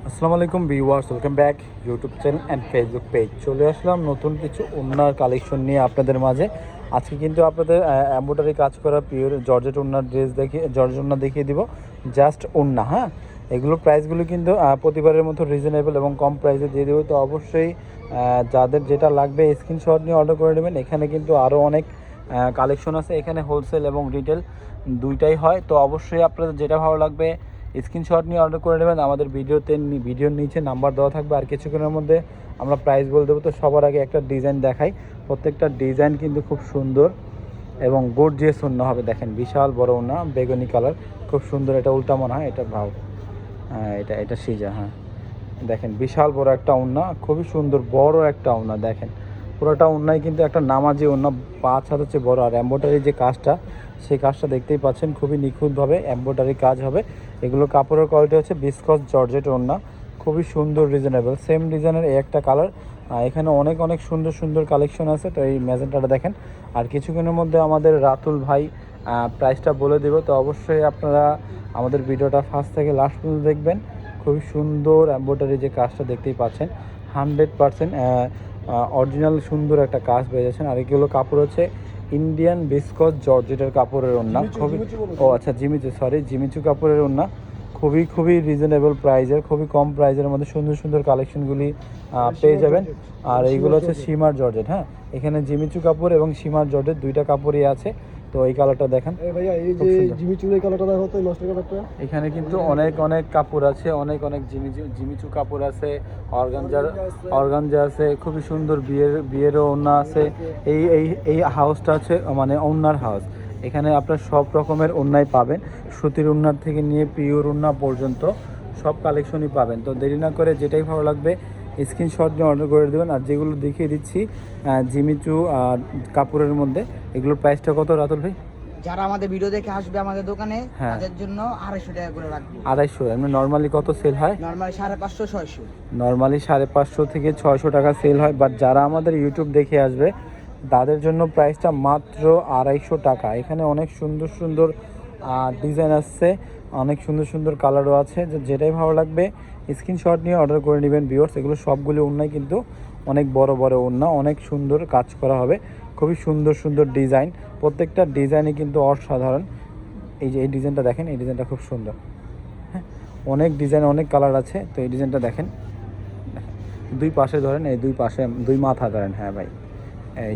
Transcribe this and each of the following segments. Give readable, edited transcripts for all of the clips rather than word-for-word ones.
আসসালামু আলাইকুম viewers, welcome back YouTube channel and Facebook page. চলে আসলাম নতুন কিছু ওড়নার কালেকশন নিয়ে আপনাদের মাঝে। আজকে কিন্তু আপনাদের এমব্রয়ডারি কাজ করা পিওর জর্জেট ওড়নার ড্রেস জর্জেট ওড়না দেখিয়ে দিব। জাস্ট ওড়না, হ্যাঁ, এগুলোর প্রাইসগুলো কিন্তু প্রতিবারের মতো রিজনেবল এবং কম প্রাইসে দিয়ে দেবো। তো অবশ্যই যাদের যেটা লাগবে স্ক্রিনশট নিয়ে অর্ডার করে নেবেন। এখানে কিন্তু আরও অনেক কালেকশন আছে। এখানে হোলসেল এবং রিটেল দুইটাই হয়। তো অবশ্যই আপনাদের যেটা ভালো লাগবে স্ক্রিনশট নিয়ে অর্ডার করে নেবেন। আমাদের ভিডিওর নিচে নাম্বার দেওয়া থাকবে। আর কিছুক্ষণের মধ্যে আমরা প্রাইস বলে দেবো। তো সবার আগে একটা ডিজাইন দেখাই। প্রত্যেকটা ডিজাইন কিন্তু খুব সুন্দর এবং গর্জিয়াস ওড়না হবে। দেখেন বিশাল বড় ওড়না, বেগুনি কালার, খুব সুন্দর। এটা উল্টা মনে হয়, এটা ভাও, হ্যাঁ এটা সিজা, হ্যাঁ দেখেন বিশাল বড় একটা ওড়না, খুবই সুন্দর বড় একটা ওড়না। দেখেন পুরোটা ওড়নায় কিন্তু একটা নামাজি ওড়না, 5 হাত হচ্ছে বড়। আর এমব্রয়ডারি যে কাজটা, সেই কাজটা দেখতেই পাচ্ছেন, খুবই নিখুঁতভাবে এমব্রয়ডারি কাজ হবে। এগুলো কাপড়ের কোয়ালিটি হচ্ছে বিসকস জর্জেট ওড়না, খুবই সুন্দর, রিজনেবল। সেম ডিজাইনের এই একটা কালার। এখানে অনেক অনেক সুন্দর সুন্দর কালেকশন আছে। তো এই ম্যাজেন্টাটা দেখেন। আর কিছুক্ষণের মধ্যে আমাদের রাতুল ভাই প্রাইসটা বলে দেব। তো অবশ্যই আপনারা আমাদের ভিডিওটা ফার্স্ট থেকে লাস্ট পর্যন্ত দেখবেন। খুবই সুন্দর এমব্রয়ডারি যে কাজটা দেখতেই পাচ্ছেন, 100% অরিজিনাল সুন্দর একটা কাজ পেয়ে যাচ্ছেন। আর এগুলো কাপড় হচ্ছে ইন্ডিয়ান বিসকস জর্জেটের কাপড়ের ওড়না, খুবই জিমিচু কাপড়ের ওড়না, খুবই খুবই রিজনেবল প্রাইসের, খুবই কম প্রাইসের মধ্যে সুন্দর সুন্দর কালেকশনগুলি পেয়ে যাবেন। আর এইগুলো হচ্ছে সীমার জর্জেট, হ্যাঁ, এখানে জিমিচু কাপড় এবং সীমার জর্জেট দুইটা কাপড়ই আছে। তো এই কালারটা দেখেন, এখানে কিন্তু অনেক অনেক কাপড় আছে, অনেক অনেক জিমিচু কাপড় আছে, অর্গানজা আছে, খুবই সুন্দর বিয়েরও ওড়না আছে। এই এই এই হাউসটা আছে মানে ওড়নার হাউস। এখানে আপনার সব রকমের ওড়নাই পাবেন, সুতির ওড়নার থেকে নিয়ে পিওর ওড়না পর্যন্ত সব কালেকশনই পাবেন। তো দেরি না করে যেটাই ভালো লাগবে স্ক্রিনশট নিয়ে অর্ডার করে দেবেন। আর যেগুলো দেখিয়ে দিচ্ছি জিমিচু কাপড়ের মধ্যে, এগুলোর প্রাইসটা কত রাতুল ভাই? যারা আমাদের ভিডিও দেখে আসবে আমাদের দোকানে, তাদের জন্য 250 টাকা করে রাখবো। 250? এমনি নর্মালি কত সেল হয়? নরমালি 550 600। নর্মালি 550 থেকে 600 টাকা সেল হয়। বাট যারা আমাদের ইউটিউব দেখে আসবে তাদের জন্য প্রাইসটা মাত্র 250 টাকা। এখানে অনেক সুন্দর সুন্দর ডিজাইন আসছে, অনেক সুন্দর সুন্দর কালারও আছে। যেটাই ভালো লাগবে স্ক্রিনশট নিয়ে অর্ডার করে নেবেন ভিউয়ার্স। এগুলো সবগুলো ওড়নাই কিন্তু অনেক বড় বড় ওড়না, অনেক সুন্দর কাজ করা হবে, খুবই সুন্দর সুন্দর ডিজাইন। প্রত্যেকটা ডিজাইনই কিন্তু অসাধারণ। এই যে এই ডিজাইনটা দেখেন, এই ডিজাইনটা খুব সুন্দর, হ্যাঁ, অনেক ডিজাইন, অনেক কালার আছে। তো এই ডিজাইনটা দেখেন, দুই পাশে ধরেন, এই দুই পাশে দুই মাথা ধরেন, হ্যাঁ ভাই, এই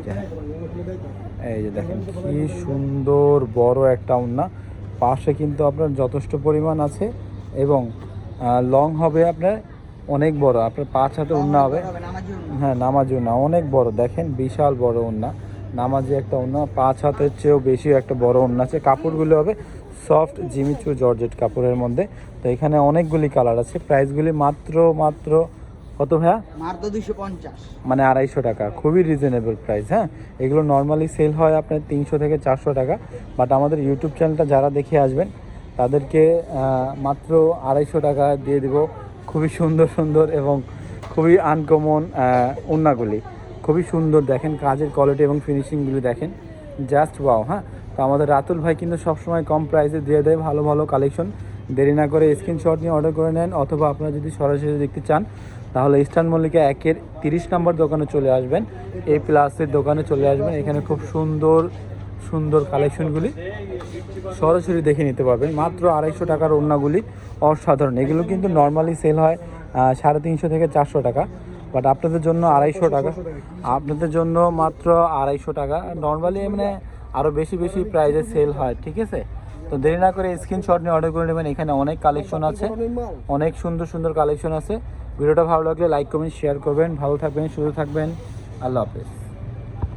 যে দেখেন কি সুন্দর বড় একটা ওড়না। পাশে কিন্তু আপনার যথেষ্ট পরিমাণ আছে এবং লং হবে আপনার অনেক বড়, আপনার 5 হাতে ওড়না হবে, হ্যাঁ নামাজি ওড়না অনেক বড়। দেখেন বিশাল বড় ওড়না, নামাজি একটা ওড়না, 5 হাতের চেয়েও বেশি একটা বড় ওড়না আছে। কাপড়গুলো হবে সফট জিমিচু জর্জেট কাপড়ের মধ্যে। তো এখানে অনেকগুলি কালার আছে। প্রাইসগুলি মাত্র কত ভাইয়া? মাত্র 250, মানে 250 টাকা, খুবই রিজনেবল প্রাইস। হ্যাঁ, এগুলো নর্মালি সেল হয় আপনার 300 থেকে 400 টাকা। বাট আমাদের ইউটিউব চ্যানেলটা যারা দেখে আসবেন তাদেরকে মাত্র 250 টাকা দিয়ে দেব। খুবই সুন্দর সুন্দর এবং খুবই আনকমন ওড়নাগুলি, খুবই সুন্দর। দেখেন কাজের কোয়ালিটি এবং ফিনিশিংগুলি দেখেন, জাস্ট ওয়াও। হ্যাঁ, তো আমাদের রাতুল ভাই কিন্তু সবসময় কম প্রাইসে দিয়ে দেয় ভালো ভালো কালেকশন। দেরি না করে স্ক্রিনশট নিয়ে অর্ডার করে নেন, অথবা আপনারা যদি সরাসরি দেখতে চান তাহলে ইস্টার্ন মল্লিকা 1-এর 30 নম্বর দোকানে চলে আসবেন, A+-এর দোকানে চলে আসবেন। এখানে খুব সুন্দর সুন্দর কালেকশনগুলি সরাসরি দেখে নিতে পারবেন। মাত্র 250 টাকার ওড়নাগুলি অসাধারণ। এগুলো কিন্তু নর্মালি সেল হয় 350 থেকে 400 টাকা। বাট আপনাদের জন্য 250 টাকা, আপনাদের জন্য মাত্র 250 টাকা। নর্মালি মানে আরও বেশি বেশি প্রাইসে সেল হয়, ঠিক আছে? তো দেরি না করে স্ক্রিনশট নিয়ে অর্ডার করে নেবেন। এখানে অনেক কালেকশন আছে, অনেক সুন্দর সুন্দর কালেকশন আছে। ভিডিওটা ভালো লাগলে লাইক কমেন্ট শেয়ার করবেন। ভালো থাকবেন, সুস্থ থাকবেন, আল্লাহ হাফেজ।